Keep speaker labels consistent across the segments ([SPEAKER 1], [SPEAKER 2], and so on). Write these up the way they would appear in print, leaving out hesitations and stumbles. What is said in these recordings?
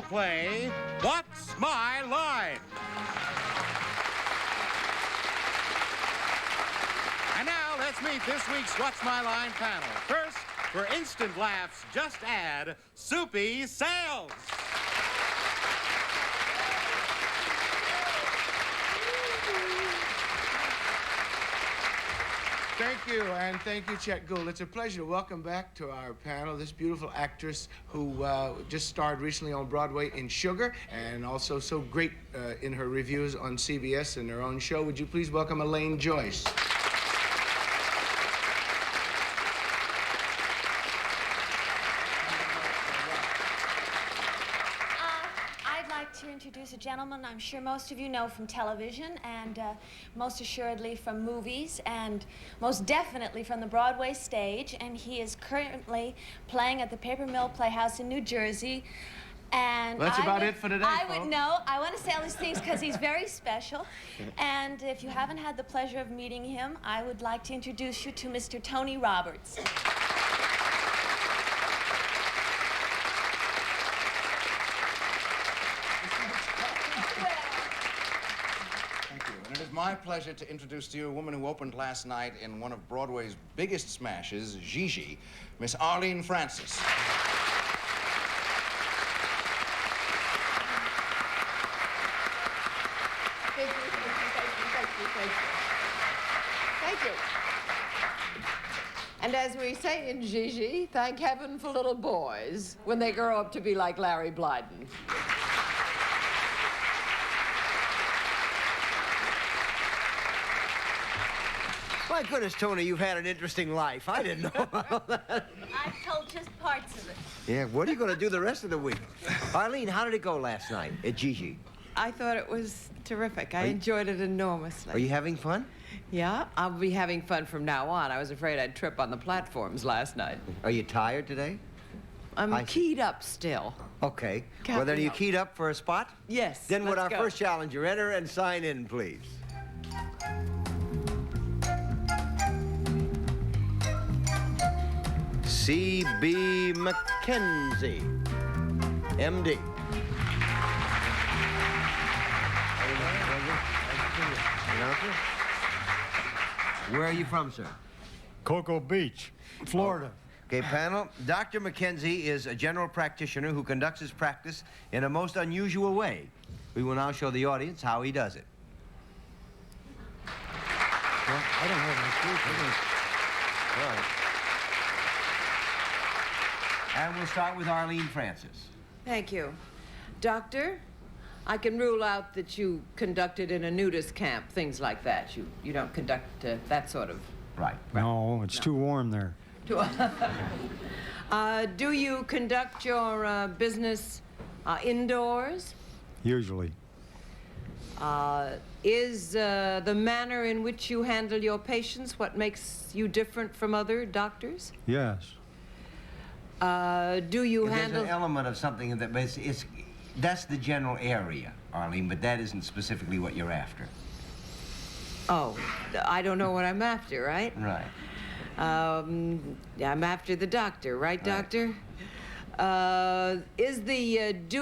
[SPEAKER 1] play What's My Line? And now let's meet this week's What's My Line panel. First, for instant laughs, just add Soupy Sales.
[SPEAKER 2] Thank you, and thank you, Chet Gould. It's a pleasure to welcome back to our panel this beautiful actress who just starred recently on Broadway in Sugar, and also so great in her reviews on CBS and her own show. Would you please welcome Elaine Joyce?
[SPEAKER 3] To introduce a gentleman I'm sure most of you know from television and most assuredly from movies and most definitely from the Broadway stage, and he is currently playing at the Paper Mill Playhouse in New Jersey. And
[SPEAKER 2] well, that's about it for today,
[SPEAKER 3] I want to say all these things because he's very special. And if you haven't had the pleasure of meeting him, I would like to introduce you to Mr. Tony Roberts.
[SPEAKER 1] It is my pleasure to introduce to you a woman who opened last night in one of Broadway's biggest smashes, Gigi, Miss Arlene Francis.
[SPEAKER 4] Thank you. And as we say in Gigi, thank heaven for little boys when they grow up to be like Larry Blyden.
[SPEAKER 5] My goodness, Tony, you've had an interesting life. I didn't know about that.
[SPEAKER 3] I've told just parts of it.
[SPEAKER 5] Yeah, what are you going to do the rest of the week? Arlene, how did it go last night at Gigi?
[SPEAKER 6] I thought it was terrific. I enjoyed it enormously.
[SPEAKER 5] Are you having fun?
[SPEAKER 6] Yeah, I'll be having fun from now on. I was afraid I'd trip on the platforms last night.
[SPEAKER 5] Are you tired today?
[SPEAKER 6] I'm keyed up still.
[SPEAKER 5] Okay. Well, then are you keyed up for a spot?
[SPEAKER 6] Yes.
[SPEAKER 5] Then would our
[SPEAKER 6] go.
[SPEAKER 5] first challenger enter and sign in, please? C.B. Mackenzie, M.D. Where are you from, sir?
[SPEAKER 7] Cocoa Beach, Florida.
[SPEAKER 5] Okay, panel. Dr. Mackenzie is a general practitioner who conducts his practice in a most unusual way. We will now show the audience how he does it.
[SPEAKER 7] Well, I don't have any proof.
[SPEAKER 5] All right. And we'll start with Arlene Francis.
[SPEAKER 6] Thank you. Doctor, I can rule out that you conducted in a nudist camp, things like that. You don't conduct that sort of...
[SPEAKER 5] Right.
[SPEAKER 7] No, it's too warm there.
[SPEAKER 6] Do you conduct your business indoors?
[SPEAKER 7] Usually.
[SPEAKER 6] Is the manner in which you handle your patients what makes you different from other doctors?
[SPEAKER 7] Yes.
[SPEAKER 6] Do you handle...
[SPEAKER 5] There's an element of something that that's the general area, Arlene, but that isn't specifically what you're after.
[SPEAKER 6] Oh, I don't know what I'm after, right?
[SPEAKER 5] Right.
[SPEAKER 6] I'm after the doctor, right, doctor? Do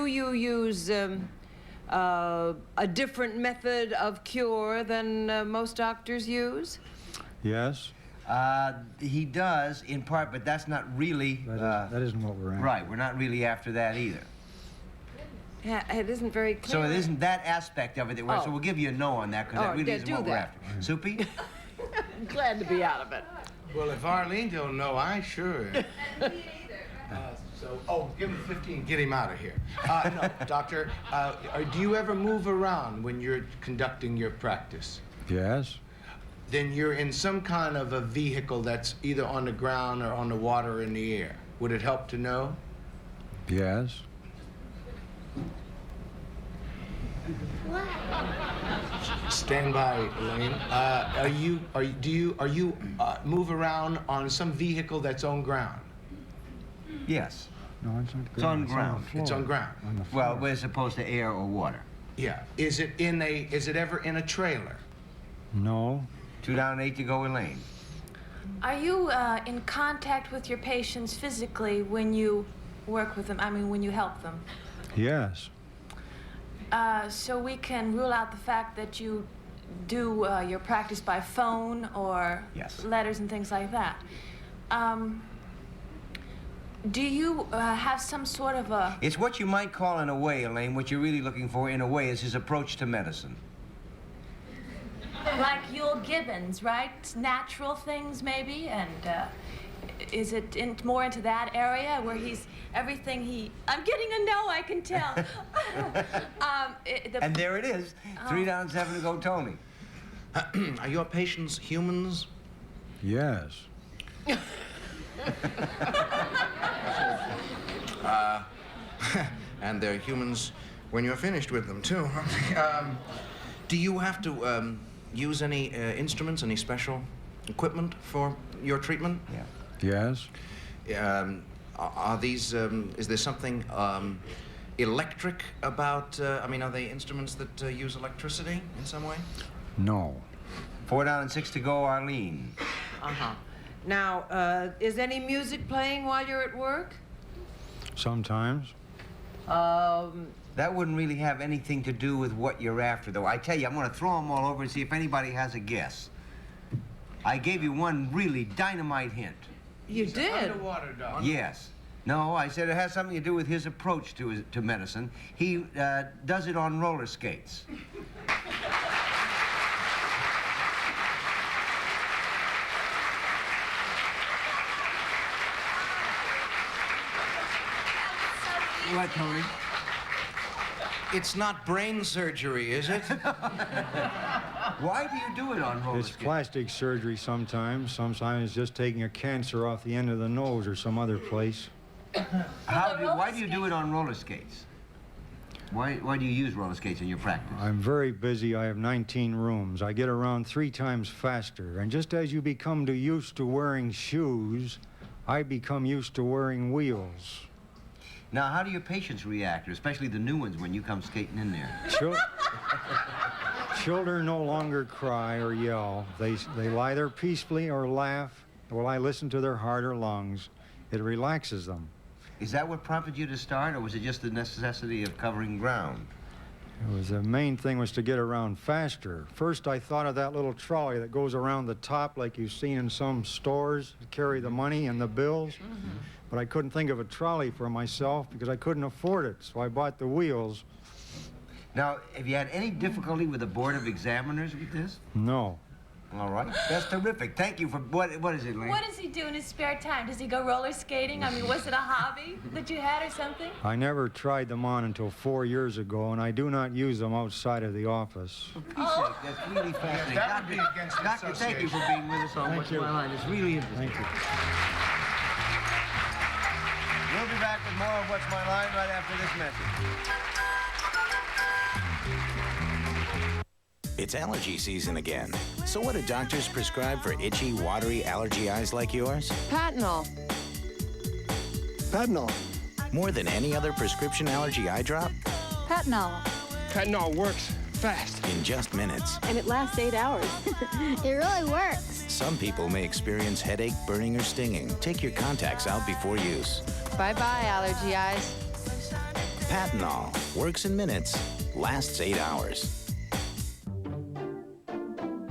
[SPEAKER 6] you use a different method of cure than most doctors use?
[SPEAKER 7] Yes.
[SPEAKER 5] He does, in part, but that's not really...
[SPEAKER 7] That isn't what we're after.
[SPEAKER 5] Right, we're not really after that either.
[SPEAKER 6] Yeah, it isn't very clear.
[SPEAKER 5] So it isn't that aspect of it that we're... So we'll give you a no on that, because that really isn't what we're after. Soupy?
[SPEAKER 6] I'm glad to be out of it.
[SPEAKER 2] Well, if Arlene don't know, I sure am. Give him 15, get him out of here. No, doctor, do you ever move around when you're conducting your practice?
[SPEAKER 7] Yes.
[SPEAKER 2] Then you're in some kind of a vehicle that's either on the ground or on the water or in the air. Would it help to know?
[SPEAKER 7] Yes.
[SPEAKER 2] Stand by, Elaine. Do you move around on some vehicle that's on ground?
[SPEAKER 5] Yes.
[SPEAKER 7] No, it's not
[SPEAKER 5] It's on ground.
[SPEAKER 2] It's on ground.
[SPEAKER 7] On the floor.
[SPEAKER 5] Well, as opposed to air or water.
[SPEAKER 2] Yeah. Is it ever in a trailer?
[SPEAKER 7] No.
[SPEAKER 5] 2 down, 8 to go, Elaine.
[SPEAKER 3] Are you in contact with your patients physically when you work with them? I mean, when you help them?
[SPEAKER 7] Yes.
[SPEAKER 3] So we can rule out the fact that you do your practice by phone or
[SPEAKER 5] Yes.
[SPEAKER 3] letters and things like that. Do you have some sort of a...
[SPEAKER 5] It's what you might call, in a way, Elaine, what you're really looking for, in a way, is his approach to medicine.
[SPEAKER 3] Like Yule Gibbons, right? Natural things, maybe? And is it more into that area where he's everything he... I'm getting a no, I can tell.
[SPEAKER 5] And there it is. 3 down, 7 to go, Tony.
[SPEAKER 1] Are your patients humans?
[SPEAKER 7] Yes.
[SPEAKER 1] And they're humans when you're finished with them, too. Do you have to use any instruments, any special equipment for your treatment?
[SPEAKER 5] Yeah.
[SPEAKER 7] Yes.
[SPEAKER 1] Are these, is there something electric about, I mean, are they instruments that use electricity in some way?
[SPEAKER 7] No.
[SPEAKER 5] 4 down and 6 to go, Arlene.
[SPEAKER 6] Uh-huh. Now, is any music playing while you're at work?
[SPEAKER 7] Sometimes.
[SPEAKER 5] That wouldn't really have anything to do with what you're after, though. I tell you, I'm going to throw them all over and see if anybody has a guess. I gave you one really dynamite hint.
[SPEAKER 6] You
[SPEAKER 2] He's an
[SPEAKER 6] did?
[SPEAKER 2] underwater dog.
[SPEAKER 5] Yes. No, I said it has something to do with his approach to medicine. He does it on roller skates. What, Tony?
[SPEAKER 1] It's not brain surgery, is it?
[SPEAKER 5] Why do you do it on roller
[SPEAKER 7] It's
[SPEAKER 5] skates?
[SPEAKER 7] plastic surgery sometimes. Sometimes it's just taking a cancer off the end of the nose or some other place.
[SPEAKER 5] Why do you do it on roller skates? Why do you use roller skates in your practice?
[SPEAKER 7] I'm very busy. I have 19 rooms. I get around 3 times faster. And just as you become used to wearing shoes, I become used to wearing wheels.
[SPEAKER 5] Now, how do your patients react, especially the new ones, when you come skating in there?
[SPEAKER 7] Children no longer cry or yell. They lie there peacefully or laugh while I listen to their heart or lungs. It relaxes them.
[SPEAKER 5] Is that what prompted you to start, or was it just the necessity of covering ground?
[SPEAKER 7] The main thing was to get around faster. First, I thought of that little trolley that goes around the top like you've seen in some stores to carry the money and the bills. Mm-hmm. But I couldn't think of a trolley for myself because I couldn't afford it, so I bought the wheels.
[SPEAKER 5] Now, have you had any difficulty with the Board of Examiners with this?
[SPEAKER 7] No.
[SPEAKER 5] All right. That's terrific. Thank you for... What is it, Elaine?
[SPEAKER 3] What does he do in his spare time? Does he go roller skating? I mean, was it a hobby that you had or something?
[SPEAKER 7] I never tried them on until 4 years ago, and I do not use them outside of the office.
[SPEAKER 5] Oh. That's really fascinating.
[SPEAKER 2] That would be against the
[SPEAKER 5] Doctor, thank you for being with us on What's My Line. It's really interesting.
[SPEAKER 7] Thank you.
[SPEAKER 5] We'll be back with more of What's My Line right after this message.
[SPEAKER 8] It's allergy season again. So what do doctors prescribe for itchy, watery allergy eyes like yours?
[SPEAKER 4] Patinol.
[SPEAKER 9] Patinol.
[SPEAKER 8] More than any other prescription allergy eye drop?
[SPEAKER 10] Patinol.
[SPEAKER 9] Patinol works fast.
[SPEAKER 8] In just minutes.
[SPEAKER 10] And it lasts 8 hours.
[SPEAKER 11] It really works.
[SPEAKER 8] Some people may experience headache, burning, or stinging. Take your contacts out before use.
[SPEAKER 4] Bye-bye, allergy eyes.
[SPEAKER 8] Patinol works in minutes, lasts 8 hours.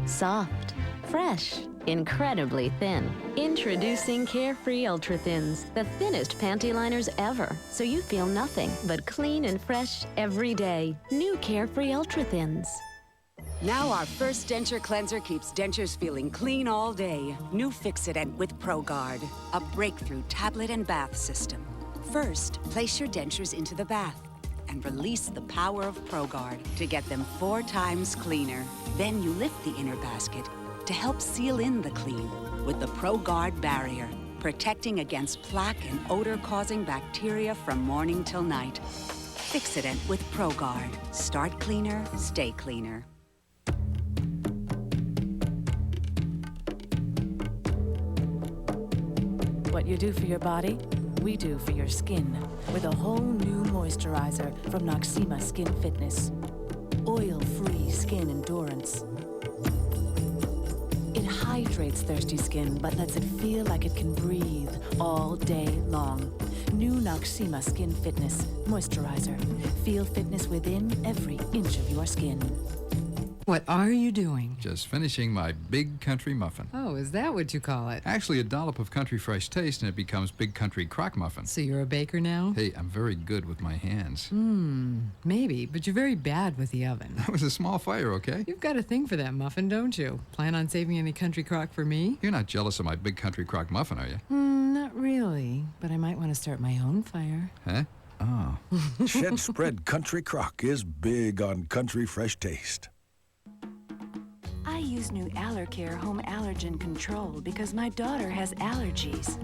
[SPEAKER 10] Soft, fresh, incredibly thin. Introducing Carefree Ultra Thins, the thinnest panty liners ever, so you feel nothing but clean and fresh every day. New Carefree Ultra Thins.
[SPEAKER 12] Now our first denture cleanser keeps dentures feeling clean all day. New Fix-It-Dent with ProGuard, a breakthrough tablet and bath system. First, place your dentures into the bath and release the power of ProGuard to get them 4 times cleaner. Then you lift the inner basket to help seal in the clean with the ProGuard barrier, protecting against plaque and odor-causing bacteria from morning till night. Fix-It-Dent with ProGuard. Start cleaner, stay cleaner.
[SPEAKER 13] What you do for your body, we do for your skin with a whole new moisturizer from Noxema Skin Fitness. Oil-free skin endurance. It hydrates thirsty skin but lets it feel like it can breathe all day long. New Noxema Skin Fitness Moisturizer. Feel fitness within every inch of your skin.
[SPEAKER 14] What are you doing?
[SPEAKER 15] Just finishing my Big Country Muffin.
[SPEAKER 14] Oh, is that what you call it?
[SPEAKER 15] Actually, a dollop of country fresh taste and it becomes Big Country Crock Muffin.
[SPEAKER 14] So you're a baker now?
[SPEAKER 15] Hey, I'm very good with my hands.
[SPEAKER 14] Maybe, but you're very bad with the oven.
[SPEAKER 15] That was a small fire, okay?
[SPEAKER 14] You've got a thing for that muffin, don't you? Plan on saving any country crock for me?
[SPEAKER 15] You're not jealous of my Big Country Crock Muffin, are you?
[SPEAKER 14] Not really, but I might want to start my own fire.
[SPEAKER 15] Huh? Oh.
[SPEAKER 16] Shed Spread Country Crock is big on country fresh taste.
[SPEAKER 13] I use new Allercare Home Allergen Control because my daughter has allergies.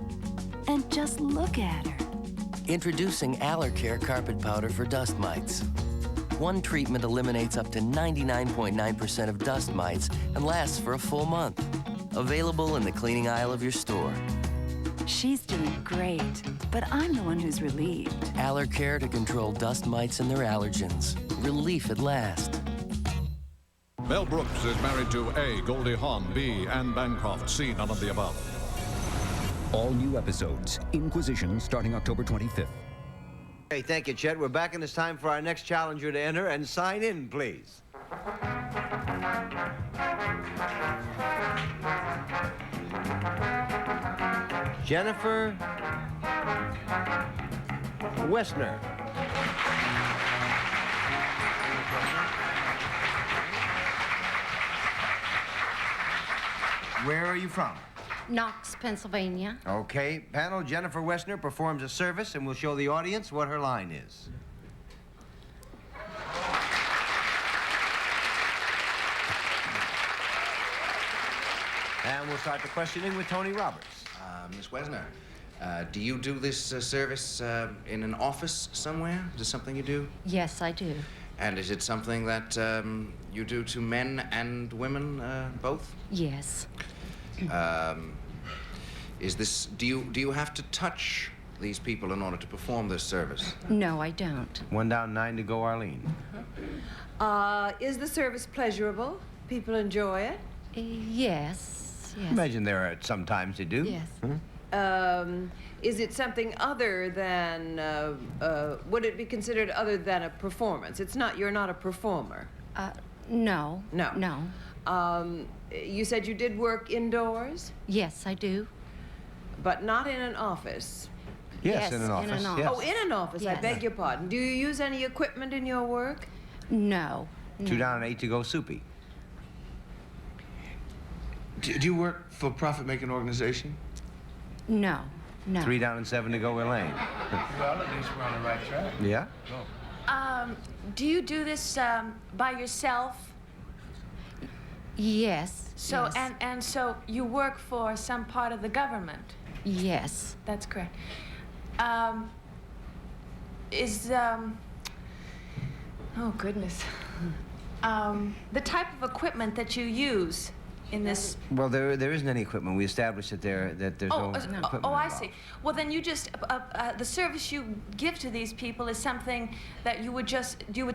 [SPEAKER 13] And just look at her.
[SPEAKER 17] Introducing Allercare Carpet Powder for dust mites. One treatment eliminates up to 99.9% of dust mites and lasts for a full month. Available in the cleaning aisle of your store.
[SPEAKER 13] She's doing great, but I'm the one who's relieved.
[SPEAKER 17] Allercare to control dust mites and their allergens. Relief at last.
[SPEAKER 18] Mel Brooks is married to A, Goldie Hawn, B, Anne Bancroft, C, none of the above.
[SPEAKER 19] All new episodes. Inquisition starting October 25th.
[SPEAKER 5] Hey, thank you, Chet. We're back and it's time for our next challenger to enter and sign in, please. Jennifer Westner. Where are you from?
[SPEAKER 20] Knox, Pennsylvania.
[SPEAKER 5] Okay, panel, Jennifer Westner performs a service and will show the audience what her line is. And we'll start the questioning with Tony Roberts.
[SPEAKER 1] Miss Wesner, do you do this service in an office somewhere? Is this something you do?
[SPEAKER 20] Yes, I do.
[SPEAKER 1] And is it something that you do to men and women both?
[SPEAKER 20] Yes.
[SPEAKER 1] Is this, do you have to touch these people in order to perform this service?
[SPEAKER 20] No, I don't.
[SPEAKER 5] 1 down, 9 to go, Arlene.
[SPEAKER 6] Is the service pleasurable? People enjoy it?
[SPEAKER 20] Yes. Yes.
[SPEAKER 5] Imagine there are some times they do.
[SPEAKER 20] Yes.
[SPEAKER 6] Is it something other than, would it be considered other than a performance? It's not, you're not a performer.
[SPEAKER 20] No.
[SPEAKER 6] No.
[SPEAKER 20] No.
[SPEAKER 6] You said you did work indoors?
[SPEAKER 20] Yes, I do.
[SPEAKER 6] But not in an office?
[SPEAKER 5] Yes, in an office.
[SPEAKER 20] In an office.
[SPEAKER 5] Yes.
[SPEAKER 6] Oh, in an office,
[SPEAKER 20] Yes.
[SPEAKER 6] I beg your pardon. Do you use any equipment in your work?
[SPEAKER 20] No.
[SPEAKER 5] 2 down and 8 to go, Soupy.
[SPEAKER 2] Do you work for a profit-making organization?
[SPEAKER 20] No. No.
[SPEAKER 5] 3 down and 7 to go, Elaine.
[SPEAKER 2] Well, at least we're on the right track.
[SPEAKER 5] Yeah?
[SPEAKER 3] Do you do this by yourself?
[SPEAKER 20] Yes.
[SPEAKER 3] So
[SPEAKER 20] yes.
[SPEAKER 3] and so you work for some part of the government?
[SPEAKER 20] Yes.
[SPEAKER 3] That's correct. Oh goodness. The type of equipment that you use in this.
[SPEAKER 5] Well, there isn't any equipment. We established that there's no equipment
[SPEAKER 3] I
[SPEAKER 5] involved.
[SPEAKER 3] see. Well, then you just the service you give to these people is something that you would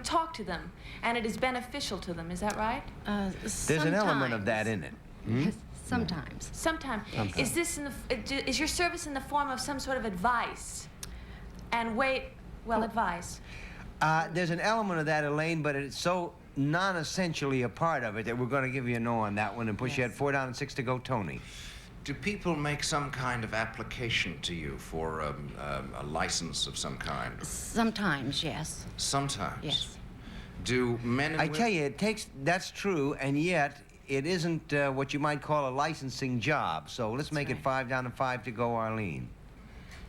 [SPEAKER 3] talk to them, and it is beneficial to them. Is that right?
[SPEAKER 5] There's an element of that in it.
[SPEAKER 20] Yes, sometimes.
[SPEAKER 3] Sometimes. Is this is your service in the form of some sort of advice? And advice.
[SPEAKER 5] There's an element of that, Elaine, but it's so non-essentially a part of it that we're going to give you a no on that one and push you at 4 down and 6 to go, Tony.
[SPEAKER 1] Do people make some kind of application to you for a license of some kind?
[SPEAKER 20] Sometimes, yes.
[SPEAKER 1] Sometimes?
[SPEAKER 20] Yes.
[SPEAKER 1] Do men and women...
[SPEAKER 5] I tell you, that's true, and yet it isn't what you might call a licensing job. So let's make it 5 down and 5 to go, Arlene.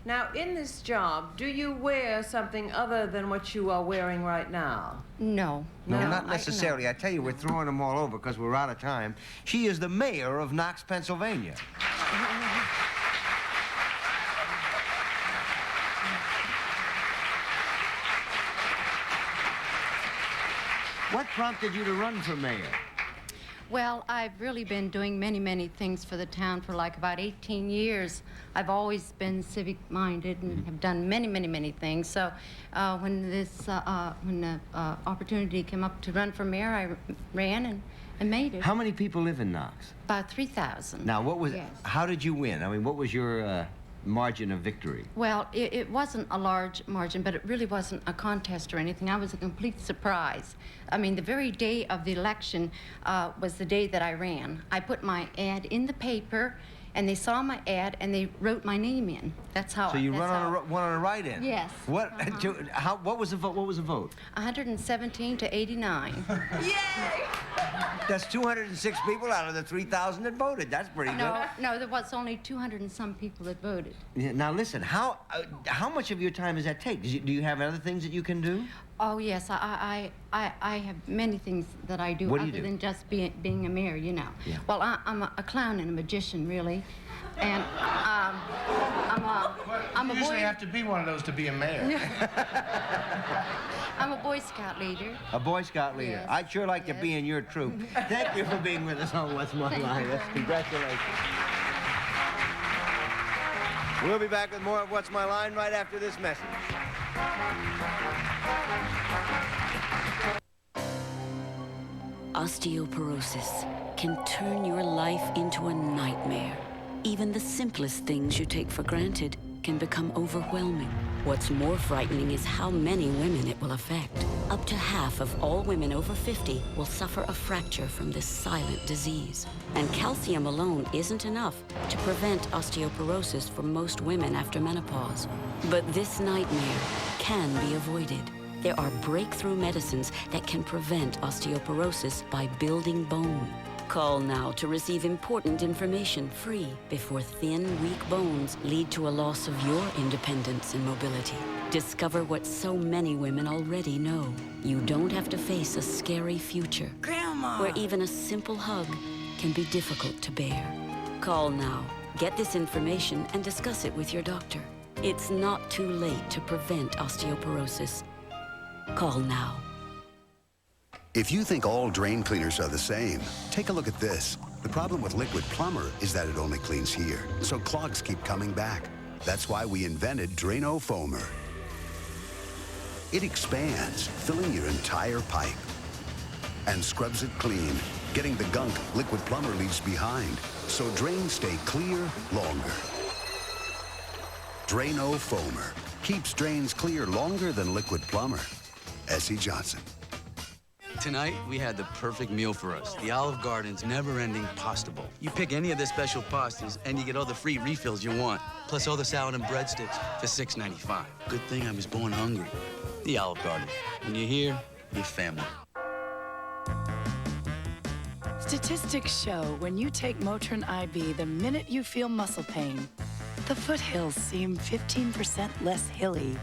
[SPEAKER 6] Now, in this job, do you wear something other than what you are wearing right now?
[SPEAKER 20] No.
[SPEAKER 5] No, not necessarily. I tell you, we're throwing them all over because we're out of time. She is the mayor of Knox, Pennsylvania. What prompted you to run for mayor?
[SPEAKER 20] Well, I've really been doing many, many things for the town for like about 18 years. I've always been civic-minded and have done many, many, many things. So when the opportunity came up to run for mayor, I ran and made it.
[SPEAKER 5] How many people live in Knox?
[SPEAKER 20] About 3,000.
[SPEAKER 5] Now,
[SPEAKER 20] Yes.
[SPEAKER 5] how did you win? I mean, what was your margin of victory?
[SPEAKER 20] Well, it wasn't a large margin, but it really wasn't a contest or anything. I was a complete surprise. I mean, the very day of the election was the day that I ran. I put my ad in the paper, and they saw my ad, and they wrote my name in. That's how.
[SPEAKER 5] So you run on a write-in?
[SPEAKER 20] Yes.
[SPEAKER 5] What? What was the vote? What was the vote?
[SPEAKER 20] 117 to 89.
[SPEAKER 5] Yay! That's 206 people out of the 3,000 that voted. That's pretty good.
[SPEAKER 20] No, there was only 200 and some people that voted.
[SPEAKER 5] Yeah, now listen, how much of your time does that take? Do you have other things that you can do?
[SPEAKER 20] Oh yes, I have many things that I do, other than just being a mayor, you know. Yeah. Well, I'm a clown and a magician, really, and I'm a
[SPEAKER 2] You usually have to be one of those to be a mayor.
[SPEAKER 20] I'm a Boy Scout leader.
[SPEAKER 5] A Boy Scout leader.
[SPEAKER 20] Yes.
[SPEAKER 5] I'd sure like to be in your troop. Thank you for being with us on What's My Line. Congratulations. We'll be back with more of What's My Line right after this message.
[SPEAKER 21] Osteoporosis can turn your life into a nightmare. Even the simplest things you take for granted can become overwhelming. What's more frightening is how many women it will affect. Up to half of all women over 50 will suffer a fracture from this silent disease. And calcium alone isn't enough to prevent osteoporosis for most women after menopause. But this nightmare can be avoided. There are breakthrough medicines that can prevent osteoporosis by building bone. Call now to receive important information free before thin, weak bones lead to a loss of your independence and mobility. Discover what so many women already know. You don't have to face a scary future.
[SPEAKER 22] Grandma!
[SPEAKER 21] Where even a simple hug can be difficult to bear. Call now. Get this information and discuss it with your doctor. It's not too late to prevent osteoporosis. Call now.
[SPEAKER 23] If you think all drain cleaners are the same, take a look at this. The problem with Liquid Plumber is that it only cleans here, so clogs keep coming back. That's why we invented Drano Foamer. It expands, filling your entire pipe, and scrubs it clean, getting the gunk Liquid Plumber leaves behind, so drains stay clear longer. Drano Foamer keeps drains clear longer than Liquid Plumber. S.E. Johnson.
[SPEAKER 24] Tonight, we had the perfect meal for us. The Olive Garden's never-ending pasta bowl. You pick any of their special pastas, and you get all the free refills you want, plus all the salad and breadsticks for $6.95. Good thing I was born hungry. The Olive Garden. When you're here, you're family.
[SPEAKER 13] Statistics show when you take Motrin IB the minute you feel muscle pain, the foothills seem 15% less hilly.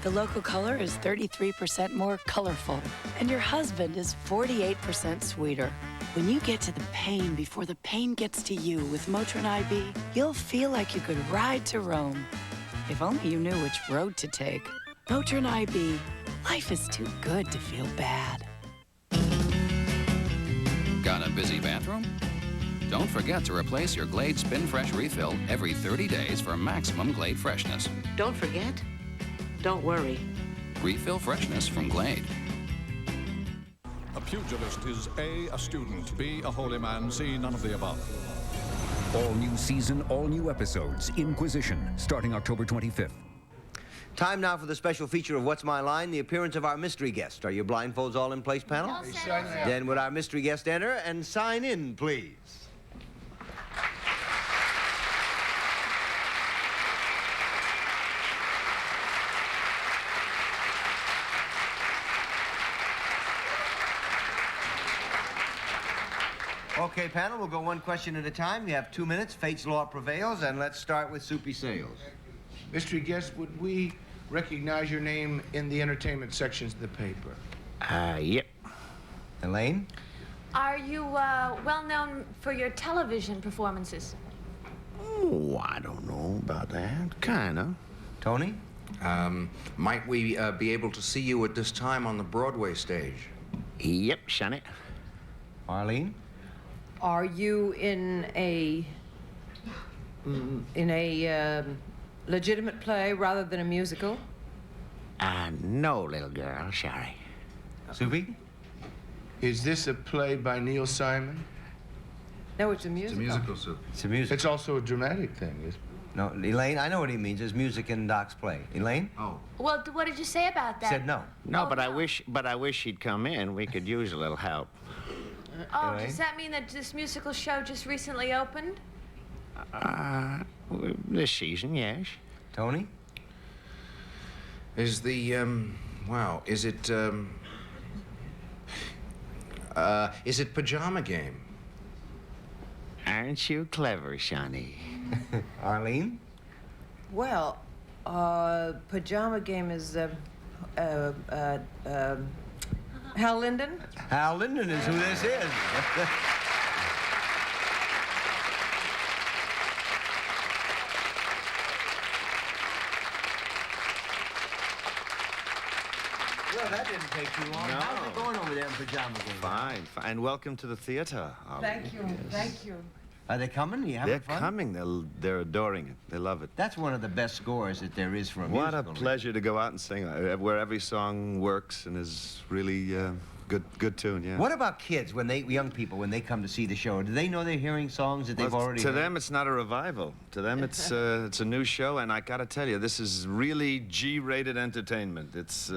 [SPEAKER 13] The local color is 33% more colorful, and your husband is 48% sweeter. When you get to the pain before the pain gets to you with Motrin IB, you'll feel like you could ride to Rome. If only you knew which road to take. Motrin IB, life is too good to feel bad.
[SPEAKER 15] Got a busy bathroom? Don't forget to replace your Glade Spin Fresh refill every 30 days for maximum Glade freshness.
[SPEAKER 6] Don't forget. Don't worry.
[SPEAKER 15] Refill freshness from Glade.
[SPEAKER 18] A pugilist is A, a student, B, a holy man, C, none of the above.
[SPEAKER 19] All new season, all new episodes. Inquisition, starting October 25th.
[SPEAKER 5] Time now for the special feature of What's My Line, the appearance of our mystery guest. Are your blindfolds all in place, panel?
[SPEAKER 2] Yes, sir.
[SPEAKER 5] Then would our mystery guest enter and sign in, please? Okay, panel, we'll go one question at a time. You have 2 minutes. Fate's law prevails, and let's start with Soupy Sales.
[SPEAKER 2] Mystery guest, would we recognize your name in the entertainment sections of the paper?
[SPEAKER 5] Yep. Elaine?
[SPEAKER 3] Are you well known for your television performances?
[SPEAKER 1] Oh, I don't know about that. Kinda.
[SPEAKER 5] Tony?
[SPEAKER 1] Might we be able to see you at this time on the Broadway stage?
[SPEAKER 5] Yep, Sonny. Arlene?
[SPEAKER 6] Are you in a legitimate play rather than a musical?
[SPEAKER 5] No, little girl, sorry. Soupy?
[SPEAKER 2] Is this a play by Neil Simon?
[SPEAKER 6] No, it's a musical.
[SPEAKER 1] It's a musical, Soupy.
[SPEAKER 5] It's a musical.
[SPEAKER 2] It's also a dramatic thing.
[SPEAKER 5] No, Elaine, I know what he means. There's music in Doc's play. Elaine?
[SPEAKER 1] Oh.
[SPEAKER 3] Well, what did you say about that?
[SPEAKER 5] Said no.
[SPEAKER 7] No, but I wish he'd come in. We could use a little help.
[SPEAKER 3] Oh, does that mean that this musical show just recently opened?
[SPEAKER 7] This season, yes.
[SPEAKER 5] Tony?
[SPEAKER 1] Is the, wow, is it Pajama Game?
[SPEAKER 7] Aren't you clever, Sonny?
[SPEAKER 5] Arlene?
[SPEAKER 6] Well, Pajama Game is, Hal Linden?
[SPEAKER 5] Hal Linden is who this is. Well, that didn't take too long.
[SPEAKER 7] No.
[SPEAKER 5] How's it going over there in Pajama Game?
[SPEAKER 7] Fine, fine. And welcome to the theater.
[SPEAKER 6] Thank you, thank you.
[SPEAKER 5] Are they coming? You having
[SPEAKER 7] They're
[SPEAKER 5] fun?
[SPEAKER 7] coming. They're adoring it. They love it.
[SPEAKER 5] That's one of the best scores that there is for a
[SPEAKER 7] What
[SPEAKER 5] musical.
[SPEAKER 7] a pleasure to go out and sing, where every song works and is really good tune, yeah.
[SPEAKER 5] What about kids, young people, when they come to see the show? Do they know they're hearing songs that they've already
[SPEAKER 7] To
[SPEAKER 5] heard?
[SPEAKER 7] them, it's not a revival. To them, it's a new show, and I gotta tell you, this is really G-rated entertainment. It's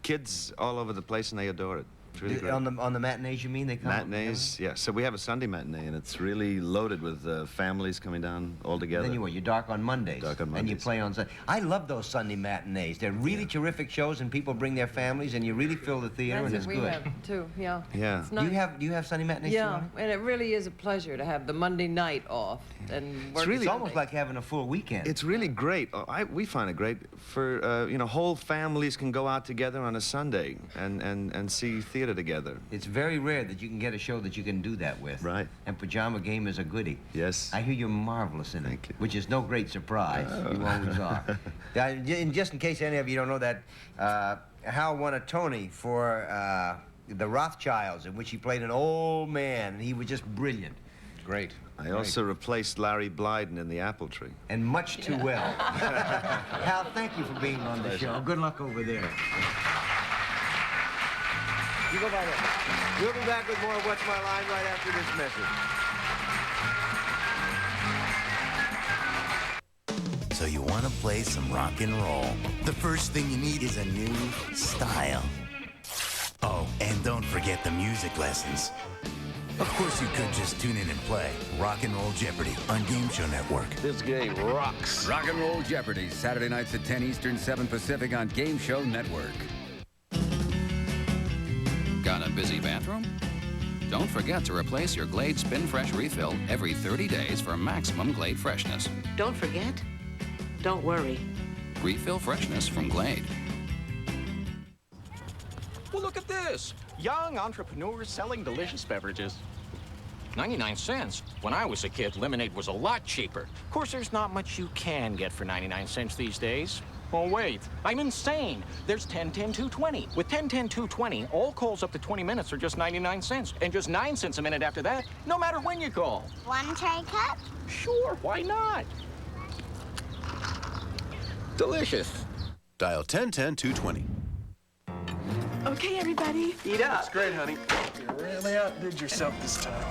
[SPEAKER 7] kids all over the place, and they adore it. It's really great.
[SPEAKER 5] On the matinees, you mean? They come
[SPEAKER 7] Matinees, yeah. So we have a Sunday matinee, and it's really loaded with families coming down all together.
[SPEAKER 5] Then you dark on Mondays.
[SPEAKER 7] Dark on Mondays.
[SPEAKER 5] And you play on Sunday. I love those Sunday matinees. They're really terrific shows, and people bring their families, and you really fill the theater, and it's
[SPEAKER 6] we
[SPEAKER 5] good.
[SPEAKER 6] have, too, yeah.
[SPEAKER 7] Yeah.
[SPEAKER 6] It's
[SPEAKER 5] Do you have Sunday matinees?
[SPEAKER 6] Yeah,
[SPEAKER 5] Tony?
[SPEAKER 6] and it really is a pleasure to have the Monday night off and work
[SPEAKER 5] It's almost
[SPEAKER 6] Sunday.
[SPEAKER 5] like having a full weekend.
[SPEAKER 7] It's really great. We find it great for, whole families can go out together on a Sunday and see theater together.
[SPEAKER 5] It's very rare that you can get a show that you can do that with.
[SPEAKER 7] Right.
[SPEAKER 5] And Pajama Game is a goodie.
[SPEAKER 7] Yes.
[SPEAKER 5] I hear you're marvelous in it.
[SPEAKER 7] Thank you.
[SPEAKER 5] Which is no great surprise. You always are. And just in case any of you don't know that, Hal won a Tony for The Rothschilds, in which he played an old man, and he was just brilliant.
[SPEAKER 1] Great.
[SPEAKER 7] I also replaced Larry Blyden in The Apple Tree.
[SPEAKER 5] And much too well. Hal, thank you for being on the show. Good luck over there. You go by there. We'll be back with more of What's My Line right after this message.
[SPEAKER 8] So you want to play some rock and roll. The first thing you need is a new style. Oh, and don't forget the music lessons. Of course, you could just tune in and play Rock and Roll Jeopardy on Game Show Network.
[SPEAKER 19] This game rocks. Rock and Roll Jeopardy, Saturday nights at 10 Eastern, 7 Pacific on Game Show Network.
[SPEAKER 15] Got a busy bathroom? Don't forget to replace your Glade Spin Fresh refill every 30 days for maximum Glade freshness.
[SPEAKER 9] Don't forget. Don't worry.
[SPEAKER 15] Refill freshness from Glade.
[SPEAKER 11] Well, look at this. Young entrepreneurs selling delicious beverages. 99 cents. When I was a kid, lemonade was a lot cheaper. Of course, there's not much you can get for 99 cents these days. Oh, wait. I'm insane. There's 10-10-220. With 10-10-220, all calls up to 20 minutes are just 99 cents. And just 9 cents a minute after that, no matter when you call.
[SPEAKER 22] One tray cup?
[SPEAKER 11] Sure, why not? Delicious.
[SPEAKER 25] Dial 10-10-220.
[SPEAKER 9] Okay, everybody.
[SPEAKER 11] Eat up. That's great, honey. You really outdid yourself this time.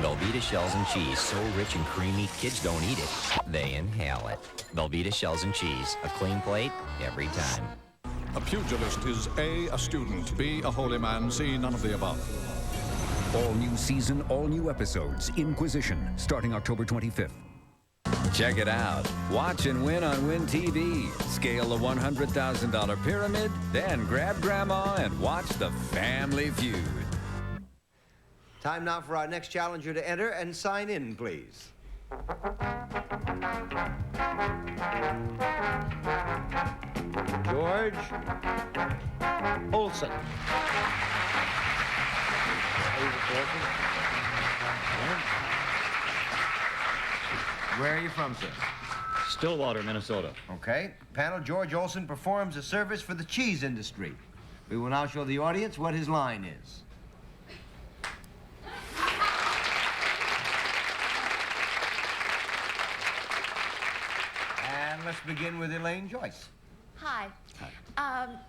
[SPEAKER 26] Velveeta shells and cheese, so rich and creamy, kids don't eat it, they inhale it. Velveeta shells and cheese, a clean plate every time.
[SPEAKER 18] A pugilist is A, a student, B, a holy man, C, none of the above.
[SPEAKER 19] All new season, all new episodes. Inquisition, starting October 25th. Check it out. Watch and win on Win TV. Scale the $100,000 pyramid, then grab Grandma and watch the Family Feud.
[SPEAKER 5] Time now for our next challenger to enter and sign in, please. George Olson. Where are you from, sir?
[SPEAKER 27] Stillwater, Minnesota.
[SPEAKER 5] Okay. Panel, George Olson performs a service for the cheese industry. We will now show the audience what his line is. And let's begin with Elaine Joyce.
[SPEAKER 3] Hi.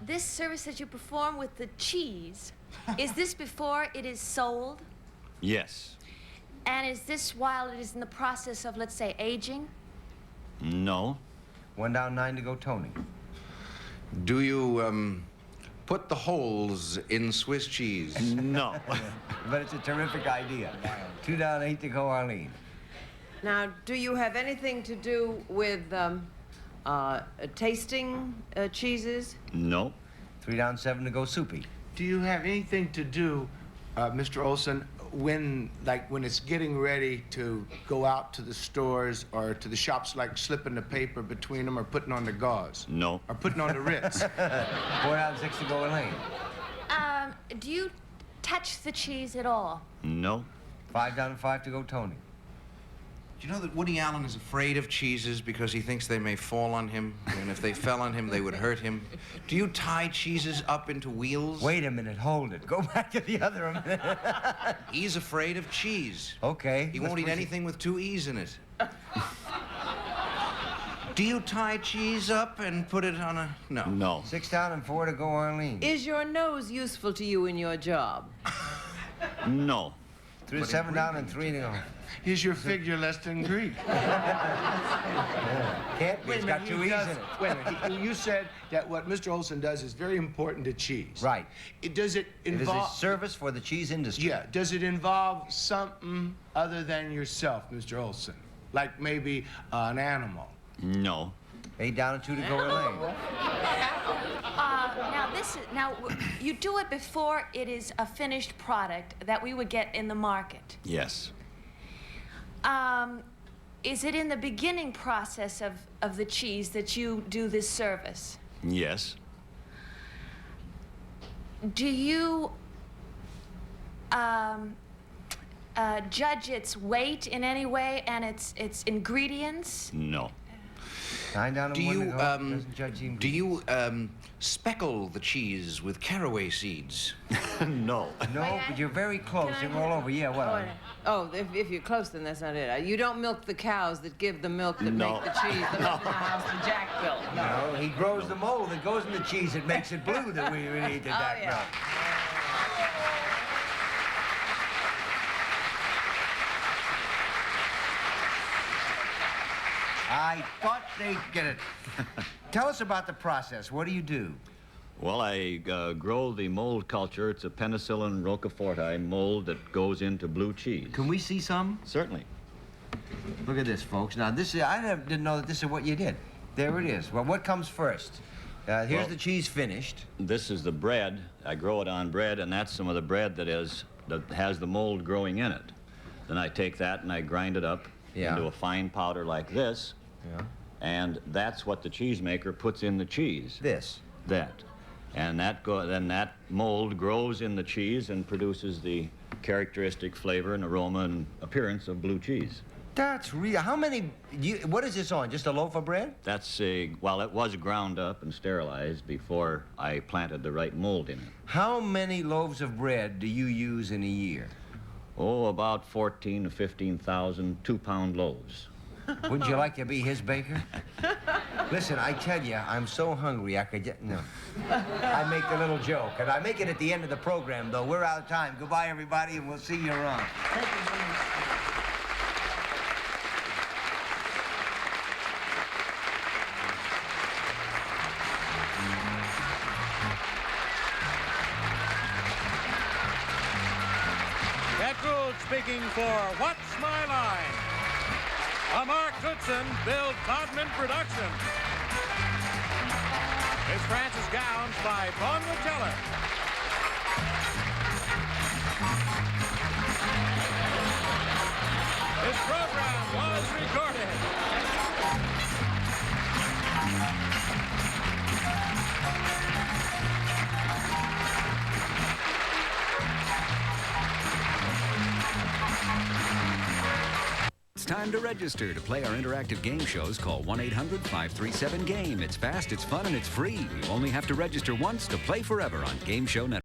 [SPEAKER 3] This service that you perform with the cheese, is this before it is sold?
[SPEAKER 7] Yes.
[SPEAKER 3] And is this while it is in the process of, let's say, aging?
[SPEAKER 7] No.
[SPEAKER 5] 1 down, 9 to go, Tony.
[SPEAKER 1] Do you, put the holes in Swiss cheese?
[SPEAKER 7] No.
[SPEAKER 5] But it's a terrific idea. 2 down, 8 to go, Arlene.
[SPEAKER 6] Now, do you have anything to do with tasting cheeses?
[SPEAKER 7] No.
[SPEAKER 5] 3 down, 7 to go, Soupy.
[SPEAKER 2] Do you have anything to do, Mr. Olson, when it's getting ready to go out to the stores or to the shops, like slipping the paper between them or putting on the gauze?
[SPEAKER 7] No.
[SPEAKER 2] Or putting on the Ritz?
[SPEAKER 5] 4 down, 6 to go, Elaine.
[SPEAKER 3] Do you touch the cheese at all?
[SPEAKER 7] No.
[SPEAKER 5] 5 down, 5 to go, Tony.
[SPEAKER 1] Do you know that Woody Allen is afraid of cheeses because he thinks they may fall on him, and if they fell on him, they would hurt him? Do you tie cheeses up into wheels?
[SPEAKER 5] Wait a minute, hold it. Go back to the other a minute.
[SPEAKER 1] He's afraid of cheese.
[SPEAKER 5] Okay.
[SPEAKER 1] He won't eat anything with 2 E's in it. Do you tie cheese up and put it on a... No.
[SPEAKER 7] No.
[SPEAKER 5] 6 down and 4 to go, Arlene.
[SPEAKER 6] Is your nose useful to you in your job?
[SPEAKER 7] No.
[SPEAKER 5] 7 down and 3 to go.
[SPEAKER 2] Is your figure less than Greek?
[SPEAKER 5] Can't be. It's got 2 E's in it.
[SPEAKER 2] Wait a minute. You said that what Mr. Olson does is very important to cheese.
[SPEAKER 5] Right.
[SPEAKER 2] Does it involve...
[SPEAKER 5] It is a service for the cheese industry.
[SPEAKER 2] Yeah. Does it involve something other than yourself, Mr. Olson? Like maybe an animal?
[SPEAKER 7] No.
[SPEAKER 5] 8 down and 2 to go, Elaine.
[SPEAKER 3] Now, you do it before it is a finished product that we would get in the market.
[SPEAKER 7] Yes.
[SPEAKER 3] Is it in the beginning process of the cheese that you do this service?
[SPEAKER 7] Yes.
[SPEAKER 3] Do you judge its weight in any way and its ingredients?
[SPEAKER 7] No.
[SPEAKER 5] 9 down and 1 to go. Doesn't judge the
[SPEAKER 1] do you speckle the cheese with caraway seeds?
[SPEAKER 7] No.
[SPEAKER 5] No, but you're very close. They roll over. Yeah, what?
[SPEAKER 6] Oh, if you're close, then that's not it. You don't milk the cows that give the milk that make the cheese that lives in the house that Jack built.
[SPEAKER 5] No, he grows the mold that goes in the cheese that makes it blue that we eat at that milk. I thought they'd get it. Tell us about the process. What do you do?
[SPEAKER 7] Well, I grow the mold culture. It's a penicillin roqueforti mold that goes into blue cheese.
[SPEAKER 5] Can we see some?
[SPEAKER 7] Certainly.
[SPEAKER 5] Look at this, folks. Now, this is, I didn't know that this is what you did. There it is. Well, what comes first? Here's the cheese finished.
[SPEAKER 7] This is the bread. I grow it on bread, and that's some of the bread that has the mold growing in it. Then I take that and I grind it up into a fine powder like this.
[SPEAKER 5] Yeah.
[SPEAKER 7] And that's what the cheesemaker puts in the cheese. That. And then that mold grows in the cheese and produces the characteristic flavor and aroma and appearance of blue cheese.
[SPEAKER 5] That's real. How many, what is this on? Just a loaf of bread?
[SPEAKER 7] That's well, it was ground up and sterilized before I planted the right mold in it.
[SPEAKER 5] How many loaves of bread do you use in a year?
[SPEAKER 7] Oh, about 14 to 15,000 2-pound loaves.
[SPEAKER 5] Wouldn't you like to be his baker? Listen, I tell you, I'm so hungry I could no. I make the little joke, and I make it at the end of the program, though. We're out of time. Goodbye, everybody, and we'll see you around.
[SPEAKER 6] Thank you very much.
[SPEAKER 4] Speaking for What's My Line? A Mark Goodson, Bill Todman production. Miss Frances Gowns by Vaughn Teller. This program was recorded.
[SPEAKER 19] It's time to register to play our interactive game shows. Call 1-800-537-GAME. It's fast, it's fun, and it's free. You only have to register once to play forever on Game Show Network.